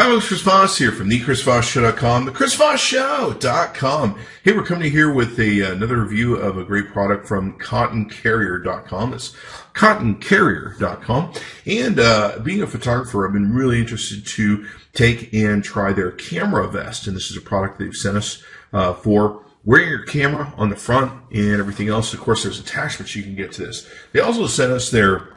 Hi, it's Chris Voss here from thechrisvossshow.com, thechrisvossshow.com. Hey, we're coming here with another review of a great product from cottoncarrier.com. It's cottoncarrier.com. And being a photographer, I've been really interested to take and try their camera vest. And this is a product they've sent us for wearing your camera on the front and everything else. Of course, there's attachments you can get to this. They also sent us their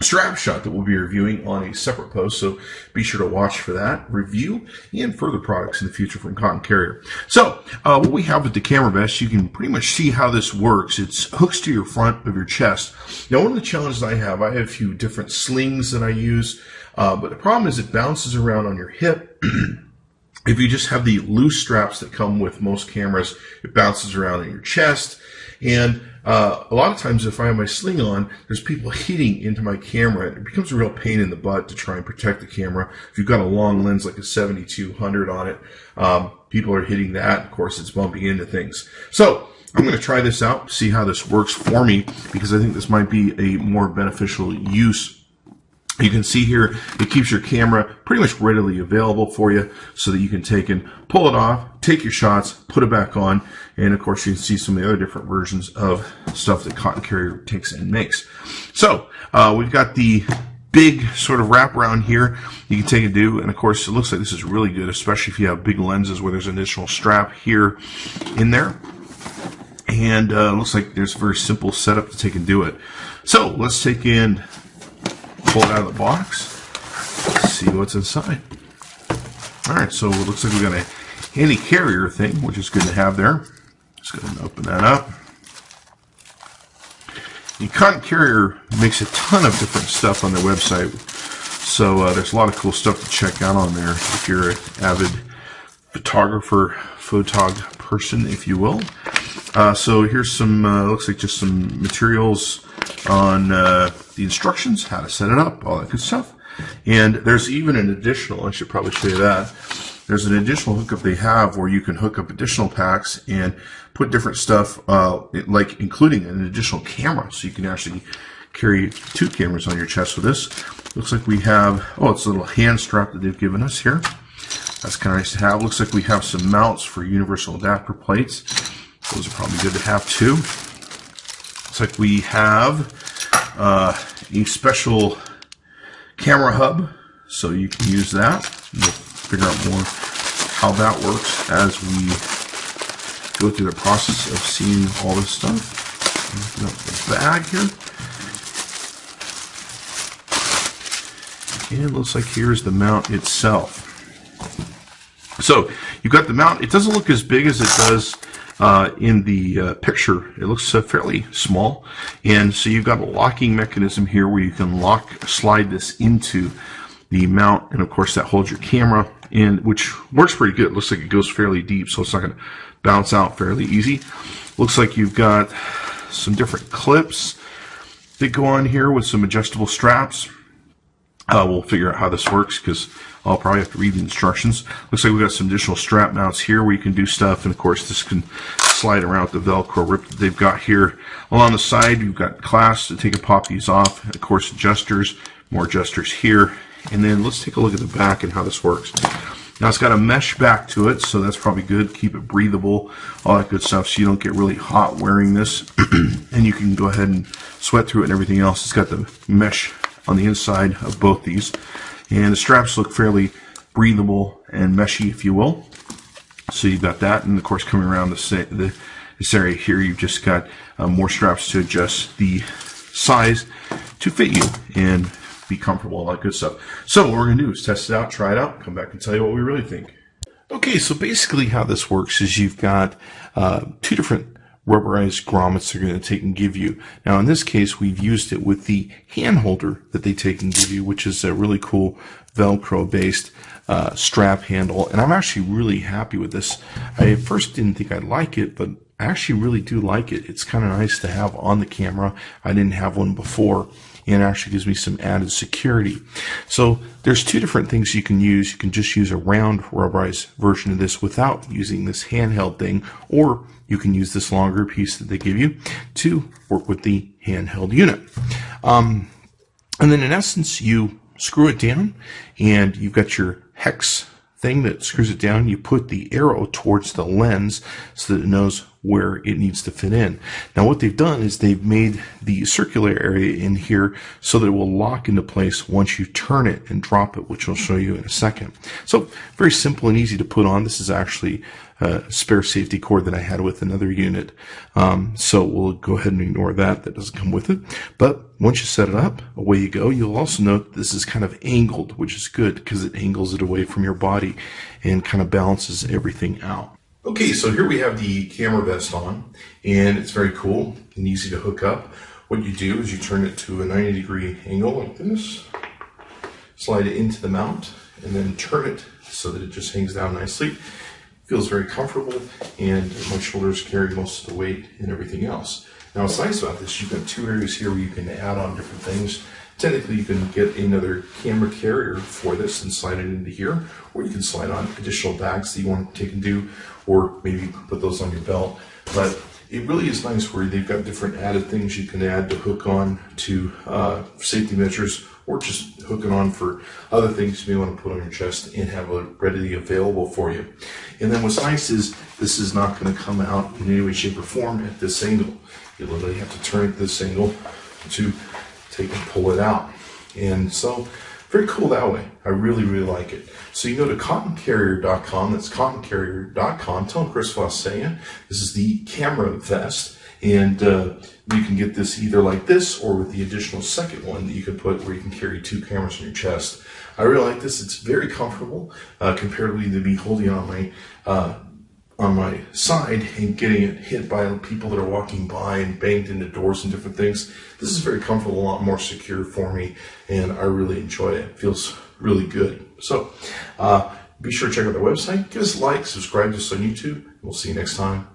strap shot that we'll be reviewing on a separate post, so be sure to watch for that review and further products in the future from Cotton Carrier. So what we have with the camera vest, you can pretty much see how this works. It's hooks to your front of your chest. Now, one of the challenges I have a few different slings that I use, but the problem is it bounces around on your hip. If you just have the loose straps that come with most cameras, it bounces around in your chest. And a lot of times if I have my sling on, there's people hitting into my camera. It becomes a real pain in the butt to try and protect the camera. If you've got a long lens like a 7200 on it, people are hitting that. Of course, it's bumping into things. So I'm going to try this out, see how this works for me, because I think this might be a more beneficial use. You can see here, it keeps your camera pretty much readily available for you so that you can take and pull it off, take your shots, put it back on, and of course you can see some of the other different versions of stuff that Cotton Carrier takes and makes. So, we've got the big sort of wraparound here you can take and do, and of course it looks like this is really good, especially if you have big lenses where there's an additional strap here in there. And it looks like there's a very simple setup to take and do it. So, let's take in, pull it out of the box, see what's inside. Alright, so it looks like we got a handy carrier thing, which is good to have there. Just go ahead and open that up. The Cotton Carrier makes a ton of different stuff on their website, so there's a lot of cool stuff to check out on there if you're an avid photographer, photog person, if you will. So here's some, looks like just some materials on the instructions, how to set it up, all that good stuff. And there's even an additional, I should probably show you that, there's an additional hookup they have where you can hook up additional packs and put different stuff, like including an additional camera, so you can actually carry 2 cameras on your chest with this. Looks like we have, it's a little hand strap that they've given us here. That's kind of nice to have. Looks like we have some mounts for universal adapter plates. Those are probably good to have too. Looks like we have a special camera hub, so you can use that. We'll figure out more how that works as we go through the process of seeing all this stuff. Open up the bag here. And it looks like here's the mount itself. So you've got the mount. It doesn't look as big as it does in the picture. It looks fairly small, and so you've got a locking mechanism here where you can slide this into the mount, and of course that holds your camera in, which works pretty good. It looks like it goes fairly deep, so it's not going to bounce out fairly easy. Looks like you've got some different clips that go on here with some adjustable straps. We'll figure out how this works because I'll probably have to read the instructions. Looks like we've got some additional strap mounts here where you can do stuff, and of course this can slide around with the Velcro rip that they've got here. Along the side you've got clasps to take and pop these off, and of course adjusters, more adjusters here. And then let's take a look at the back and how this works. Now it's got a mesh back to it, so that's probably good. Keep it breathable, all that good stuff, so you don't get really hot wearing this. And you can go ahead and sweat through it and everything else. It's got the mesh on the inside of both these. And the straps look fairly breathable and meshy, if you will. So you've got that, and of course coming around this area here, you've just got more straps to adjust the size to fit you and be comfortable, all that good stuff. So what we're going to do is test it out, try it out, come back and tell you what we really think. Okay, so basically how this works is you've got 2 different rubberized grommets they're going to take and give you. Now in this case we've used it with the hand holder that they take and give you, which is a really cool Velcro based strap handle, and I'm actually really happy with this. I at first didn't think I'd like it, but I actually really do like it. It's kind of nice to have on the camera. I didn't have one before, and it actually gives me some added security. So there's 2 different things you can use. You can just use a round rubberized version of this without using this handheld thing, or you can use this longer piece that they give you to work with the handheld unit. And then in essence, you screw it down and you've got your hex thing that screws it down. You put the arrow towards the lens so that it knows where it needs to fit in. Now what they've done is they've made the circular area in here so that it will lock into place once you turn it and drop it, which I'll show you in a second. So very simple and easy to put on. This is actually a spare safety cord that I had with another unit. So we'll go ahead and ignore that. That doesn't come with it. But once you set it up, away you go. You'll also note this is kind of angled, which is good because it angles it away from your body and kind of balances everything out. Okay, so here we have the camera vest on, and it's very cool and easy to hook up. What you do is you turn it to a 90-degree angle like this, slide it into the mount, and then turn it so that it just hangs down nicely. Feels very comfortable, and my shoulders carry most of the weight and everything else. Now what's nice about this, you've got two areas here where you can add on different things. Technically you can get another camera carrier for this and slide it into here, or you can slide on additional bags that you want to take and do, or maybe put those on your belt. But it really is nice where they've got different added things you can add to hook on to safety measures, or just hook it on for other things you may want to put on your chest and have it readily available for you. And then what's nice is this is not going to come out in any way, shape, or form at this angle. You literally have to turn it this angle to take and pull it out. And so very cool that way. I really, really like it. So you go to cottoncarrier.com. That's cottoncarrier.com. Tell them Chris Voss sent you. This is the camera vest. And you can get this either like this or with the additional second one that you can put where you can carry two cameras on your chest. I really like this. It's very comfortable comparatively to be holding on my side and getting it hit by people that are walking by and banged into doors and different things. This is very comfortable, a lot more secure for me, and I really enjoy it. It feels really good. So be sure to check out their website. Give us a like, subscribe to us on YouTube. We'll see you next time.